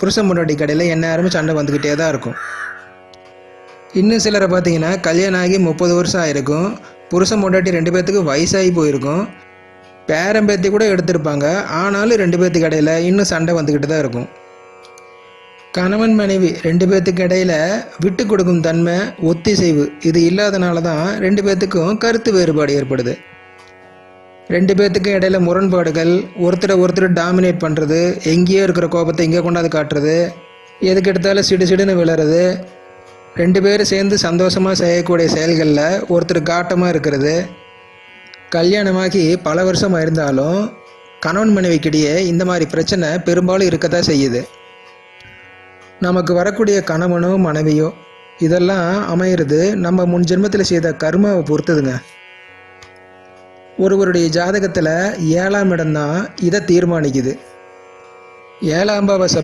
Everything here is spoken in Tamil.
புருஷன் பொண்டாட்டி கடையில் எந்நேரமும் சண்டை வந்துக்கிட்டே தான் இருக்கும். இன்னும் சிலரை பார்த்தீங்கன்னா கல்யாணம் ஆகி 30 வருஷம் ஆகிருக்கும், புருஷன் பொண்டாட்டி 2 பேர்த்துக்கு வயசாகி போயிருக்கும், பேரம்பேத்தி கூட எடுத்திருப்பாங்க. ஆனாலும் 2 பேர்த்துக்கு இடையில் இன்னும் சண்டை வந்துக்கிட்டு தான் இருக்கும். கணவன் மனைவி 2 பேர்த்துக்கு இடையில் விட்டு கொடுக்கும் தன்மை, ஒத்திசைவு இது இல்லாதனால தான் 2 பேர்த்துக்கும் கருத்து வேறுபாடு ஏற்படுது. 2 பேர்த்துக்கும் இடையில முரண்பாடுகள், ஒருத்தர் டாமினேட் பண்ணுறது, எங்கேயோ இருக்கிற கோபத்தை இங்கே கொண்டாந்து காட்டுறது, எதுக்கு எடுத்தாலும் சிடுன்னு விழுறது, 2 பேரும் சேர்ந்து சந்தோஷமாக செய்யக்கூடிய செயல்களில் ஒருத்தர் காட்டமாக இருக்கிறது. கல்யாணமாகி பல வருஷமாக இருந்தாலும் கணவன் மனைவிக்கிடையே இந்த மாதிரி பிரச்சனை பெரும்பாலும் இருக்கத்தான் செய்யுது. நமக்கு வரக்கூடிய கணவனோ மனைவியோ இதெல்லாம் அமையிறது நம்ம முன் ஜென்மத்தில் செய்த கர்மாவை பொறுத்ததுங்க. ஒருவருடைய ஜாதகத்தில் 7ஆம் இடம்தான் இதை தீர்மானிக்குது. 7ஆம் பாவ